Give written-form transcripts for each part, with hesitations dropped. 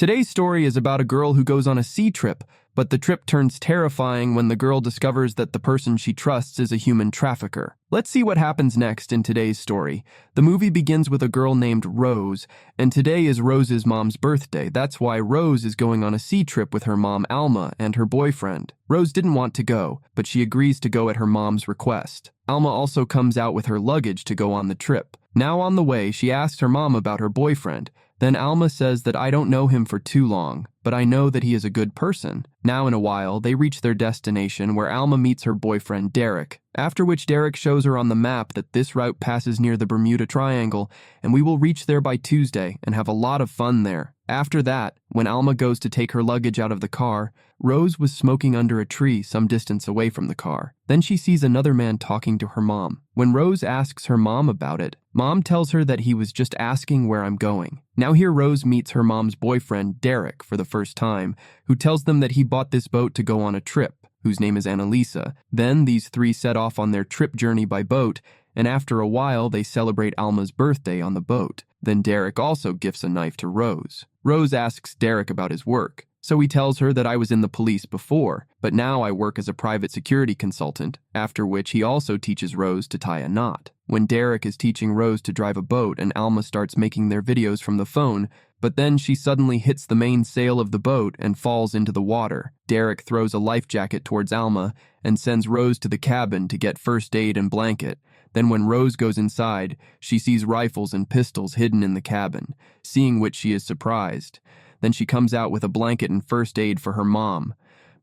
Today's story is about a girl who goes on a sea trip, but the trip turns terrifying when the girl discovers that the person she trusts is a human trafficker. Let's see what happens next in today's story. The movie begins with a girl named Rose, and today is Rose's mom's birthday. That's why Rose is going on a sea trip with her mom Alma and her boyfriend. Rose didn't want to go, but she agrees to go at her mom's request. Alma also comes out with her luggage to go on the trip. Now on the way, she asks her mom about her boyfriend. Then Alma says that I don't know him for too long, but I know that he is a good person. Now in a while, they reach their destination where Alma meets her boyfriend Derek, after which Derek shows her on the map that this route passes near the Bermuda Triangle, and we will reach there by Tuesday and have a lot of fun there. After that, when Alma goes to take her luggage out of the car, Rose was smoking under a tree some distance away from the car. Then she sees another man talking to her mom. When Rose asks her mom about it, Mom tells her that he was just asking where I'm going. Now here Rose meets her mom's boyfriend, Derek, for the first time, who tells them that he bought this boat to go on a trip, whose name is Annalisa. Then these three set off on their trip journey by boat, and after a while they celebrate Alma's birthday on the boat. Then Derek also gifts a knife to Rose. Rose asks Derek about his work, so he tells her that I was in the police before, but now I work as a private security consultant, after which he also teaches Rose to tie a knot. When Derek is teaching Rose to drive a boat and Alma starts making their videos from the phone, but then she suddenly hits the main sail of the boat and falls into the water. Derek throws a life jacket towards Alma and sends Rose to the cabin to get first aid and blanket. Then when Rose goes inside, she sees rifles and pistols hidden in the cabin, seeing which she is surprised. Then she comes out with a blanket and first aid for her mom.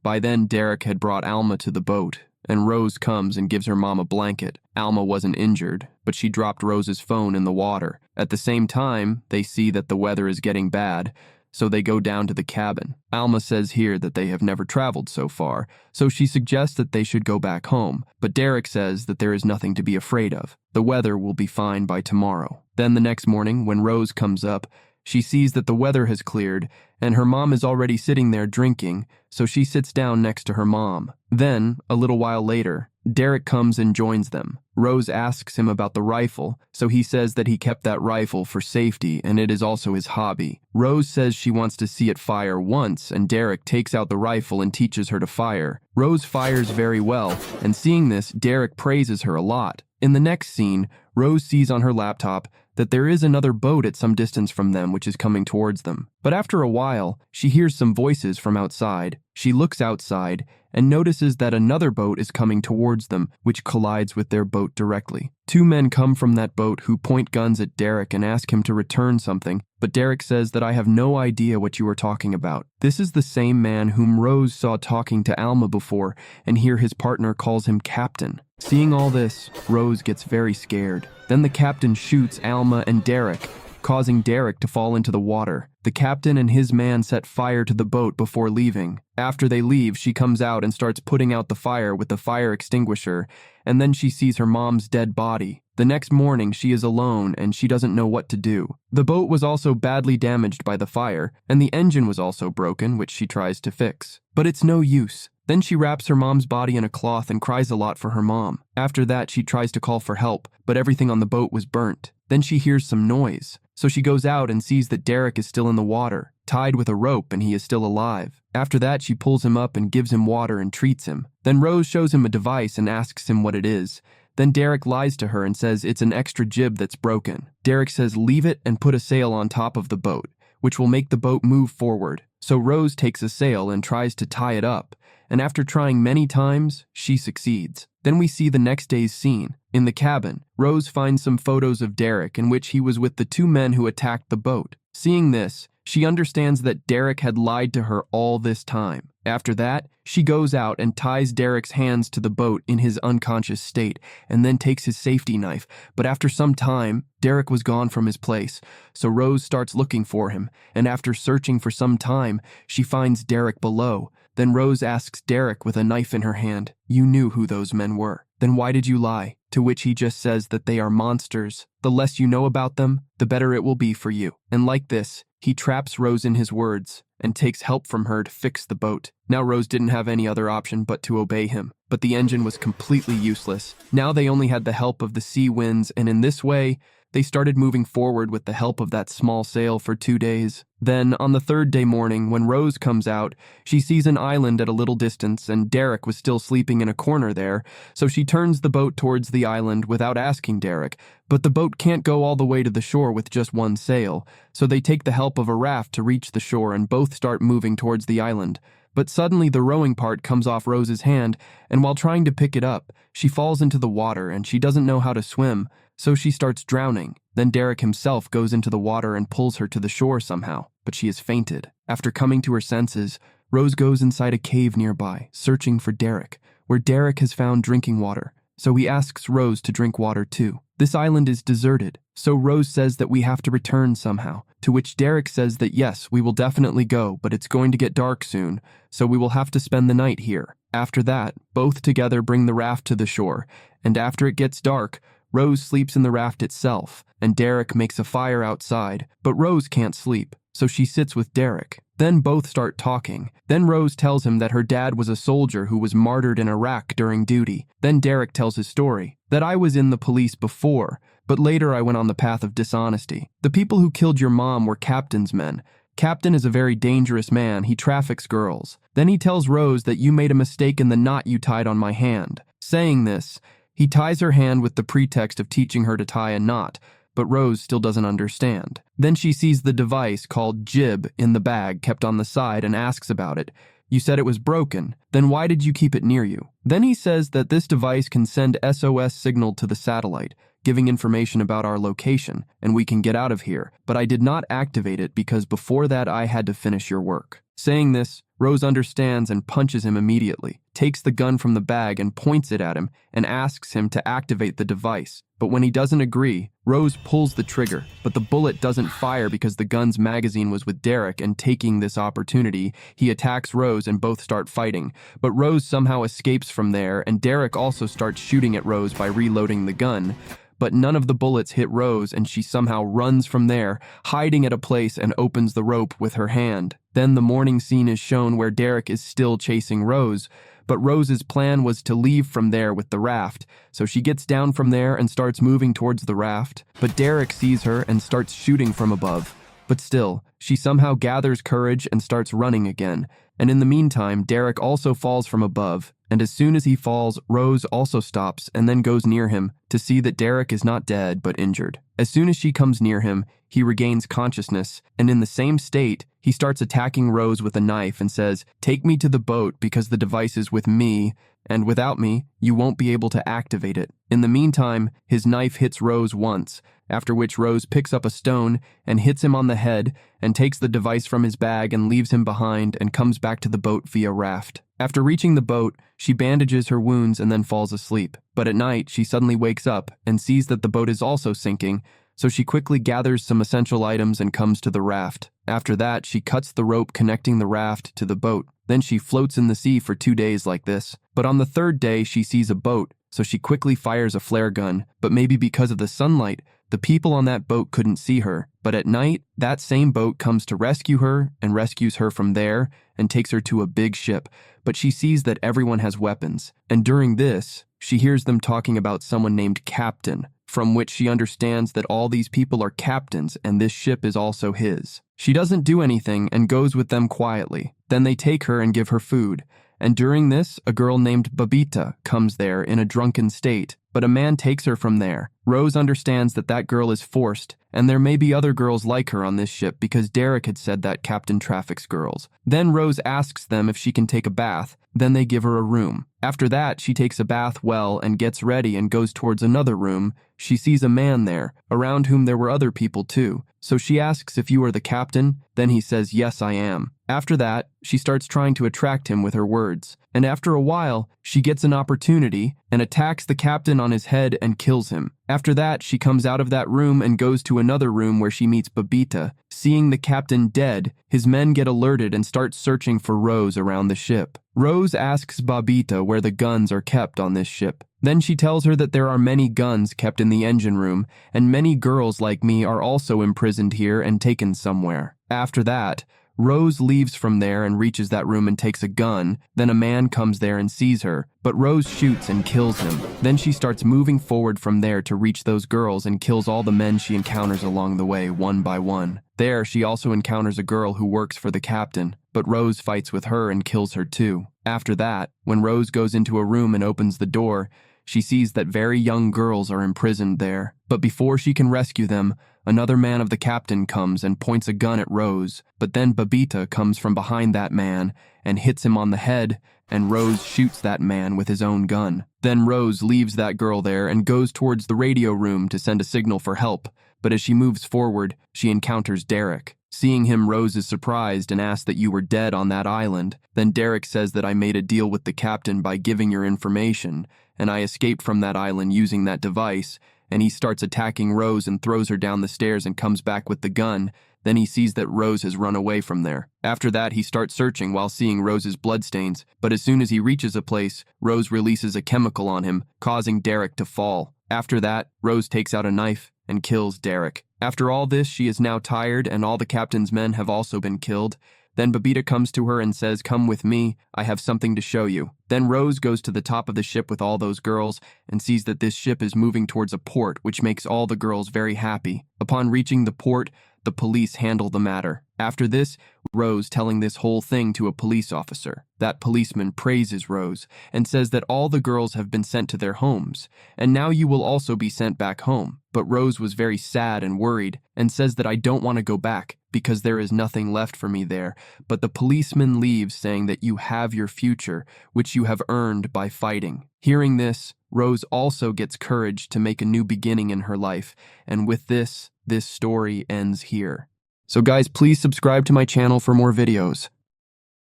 By then, Derek had brought Alma to the boat, and Rose comes and gives her mom a blanket. Alma wasn't injured, but she dropped Rose's phone in the water. At the same time, they see that the weather is getting bad, so they go down to the cabin. Alma says here that they have never traveled so far, so she suggests that they should go back home, but Derek says that there is nothing to be afraid of. The weather will be fine by tomorrow. Then the next morning, when Rose comes up, she sees that the weather has cleared, and her mom is already sitting there drinking, so she sits down next to her mom. Then, a little while later, Derek comes and joins them. Rose asks him about the rifle, so he says that he kept that rifle for safety and it is also his hobby. Rose says she wants to see it fire once, and Derek takes out the rifle and teaches her to fire. Rose fires very well, and seeing this, Derek praises her a lot. In the next scene, Rose sees on her laptop that there is another boat at some distance from them which is coming towards them. But after a while, she hears some voices from outside. She looks outside and notices that another boat is coming towards them, which collides with their boat directly. Two men come from that boat who point guns at Derek and ask him to return something, but Derek says that I have no idea what you are talking about. This is the same man whom Rose saw talking to Alma before, and here his partner calls him Captain. Seeing all this, Rose gets very scared. Then the captain shoots Alma and Derek, causing Derek to fall into the water. The captain and his man set fire to the boat before leaving. After they leave, she comes out and starts putting out the fire with the fire extinguisher, and then she sees her mom's dead body. The next morning, she is alone and she doesn't know what to do. The boat was also badly damaged by the fire, and the engine was also broken, which she tries to fix. But it's no use. Then she wraps her mom's body in a cloth and cries a lot for her mom. After that, she tries to call for help, but everything on the boat was burnt. Then she hears some noise, so she goes out and sees that Derek is still in the water, tied with a rope, and he is still alive. After that, she pulls him up and gives him water and treats him. Then Rose shows him a device and asks him what it is. Then Derek lies to her and says it's an extra jib that's broken. Derek says leave it and put a sail on top of the boat, which will make the boat move forward. So Rose takes a sail and tries to tie it up, and after trying many times, she succeeds. Then we see the next day's scene. In the cabin, Rose finds some photos of Derek in which he was with the two men who attacked the boat. Seeing this, she understands that Derek had lied to her all this time. After that, she goes out and ties Derek's hands to the boat in his unconscious state and then takes his safety knife. But after some time, Derek was gone from his place, so Rose starts looking for him, and after searching for some time, she finds Derek below. Then Rose asks Derek with a knife in her hand, "You knew who those men were. Then why did you lie?" To which he just says that they are monsters. The less you know about them, the better it will be for you. And like this, he traps Rose in his words and takes help from her to fix the boat. Now Rose didn't have any other option but to obey him, but the engine was completely useless. Now they only had the help of the sea winds, and in this way, They started moving forward with the help of that small sail for 2 days. Then, on the third day morning, when Rose comes out, she sees an island at a little distance, and Derek was still sleeping in a corner there, so she turns the boat towards the island without asking Derek. But the boat can't go all the way to the shore with just one sail, so they take the help of a raft to reach the shore and both start moving towards the island. But suddenly the rowing part comes off Rose's hand, and while trying to pick it up, she falls into the water and she doesn't know how to swim, so she starts drowning. Then Derek himself goes into the water and pulls her to the shore somehow, but she has fainted. After coming to her senses, Rose goes inside a cave nearby, searching for Derek, where Derek has found drinking water, so he asks Rose to drink water too. This island is deserted, so Rose says that we have to return somehow, to which Derek says that yes, we will definitely go, but it's going to get dark soon, so we will have to spend the night here. After that, both together bring the raft to the shore, and after it gets dark, Rose sleeps in the raft itself, and Derek makes a fire outside, but Rose can't sleep, so she sits with Derek. Then both start talking. Then Rose tells him that her dad was a soldier who was martyred in Iraq during duty. Then Derek tells his story, that I was in the police before, but later I went on the path of dishonesty. The people who killed your mom were Captain's men. Captain is a very dangerous man. He traffics girls. Then he tells Rose that you made a mistake in the knot you tied on my hand. Saying this, he ties her hand with the pretext of teaching her to tie a knot, but Rose still doesn't understand. Then she sees the device called Jib in the bag kept on the side and asks about it. You said it was broken. Then why did you keep it near you? Then he says that this device can send SOS signal to the satellite, giving information about our location, and we can get out of here, but I did not activate it because before that I had to finish your work. Saying this, Rose understands and punches him immediately, takes the gun from the bag and points it at him, and asks him to activate the device. But when he doesn't agree, Rose pulls the trigger, but the bullet doesn't fire because the gun's magazine was with Derek, and taking this opportunity, he attacks Rose and both start fighting. But Rose somehow escapes from there, and Derek also starts shooting at Rose by reloading the gun. But none of the bullets hit Rose, and she somehow runs from there, hiding at a place and opens the rope with her hand. Then the morning scene is shown where Derek is still chasing Rose, but Rose's plan was to leave from there with the raft, so she gets down from there and starts moving towards the raft. But Derek sees her and starts shooting from above. But still, she somehow gathers courage and starts running again. And in the meantime, Derek also falls from above, and as soon as he falls, Rose also stops and then goes near him to see that Derek is not dead but injured. As soon as she comes near him, he regains consciousness, and in the same state, he starts attacking Rose with a knife and says, "Take me to the boat because the device is with me, and without me, you won't be able to activate it." In the meantime, his knife hits Rose once, after which Rose picks up a stone and hits him on the head and takes the device from his bag and leaves him behind and comes back to the boat via raft. After reaching the boat, she bandages her wounds and then falls asleep. But at night, she suddenly wakes up and sees that the boat is also sinking, so she quickly gathers some essential items and comes to the raft. After that, she cuts the rope connecting the raft to the boat. Then she floats in the sea for 2 days like this. But on the third day, she sees a boat, so she quickly fires a flare gun. But maybe because of the sunlight, the people on that boat couldn't see her. But at night, that same boat comes to rescue her and rescues her from there and takes her to a big ship. But she sees that everyone has weapons. And during this, she hears them talking about someone named Captain, from which she understands that all these people are captains and this ship is also his. She doesn't do anything and goes with them quietly. Then they take her and give her food. And during this, a girl named Babita comes there in a drunken state, but a man takes her from there. Rose understands that that girl is forced, and there may be other girls like her on this ship because Derek had said that Captain traffics girls. Then Rose asks them if she can take a bath, then they give her a room. After that, she takes a bath well and gets ready and goes towards another room. She sees a man there, around whom there were other people too. So she asks if you are the captain, then he says, "Yes, I am." After that, she starts trying to attract him with her words. And after a while, she gets an opportunity and attacks the captain on his head and kills him. After that, she comes out of that room and goes to another room where she meets Babita. Seeing the captain dead, his men get alerted and start searching for Rose around the ship. Rose asks Babita where the guns are kept on this ship. Then she tells her that there are many guns kept in the engine room, and many girls like me are also imprisoned here and taken somewhere. After that, Rose leaves from there and reaches that room and takes a gun. Then a man comes there and sees her, but Rose shoots and kills him. Then she starts moving forward from there to reach those girls and kills all the men she encounters along the way, one by one. There, she also encounters a girl who works for the captain, but Rose fights with her and kills her too. After that, when Rose goes into a room and opens the door, she sees that very young girls are imprisoned there. But before she can rescue them, another man of the captain comes and points a gun at Rose. But then Babita comes from behind that man and hits him on the head, and Rose shoots that man with his own gun. Then Rose leaves that girl there and goes towards the radio room to send a signal for help. But as she moves forward, she encounters Derek. Seeing him, Rose is surprised and asks that you were dead on that island. Then Derek says that I made a deal with the captain by giving your information, and I escaped from that island using that device, and he starts attacking Rose and throws her down the stairs and comes back with the gun. Then he sees that Rose has run away from there. After that, he starts searching while seeing Rose's bloodstains, but as soon as he reaches a place, Rose releases a chemical on him, causing Derek to fall. After that, Rose takes out a knife and kills Derek. After all this, she is now tired and all the captain's men have also been killed. Then Babita comes to her and says, "Come with me, I have something to show you." Then Rose goes to the top of the ship with all those girls and sees that this ship is moving towards a port, which makes all the girls very happy. Upon reaching the port, the police handle the matter. After this, Rose telling this whole thing to a police officer. That policeman praises Rose and says that all the girls have been sent to their homes, and now you will also be sent back home. But Rose was very sad and worried and says that I don't want to go back because there is nothing left for me there. But the policeman leaves saying that you have your future, which you have earned by fighting. Hearing this, Rose also gets courage to make a new beginning in her life, and with this story ends here. So guys, please subscribe to my channel for more videos.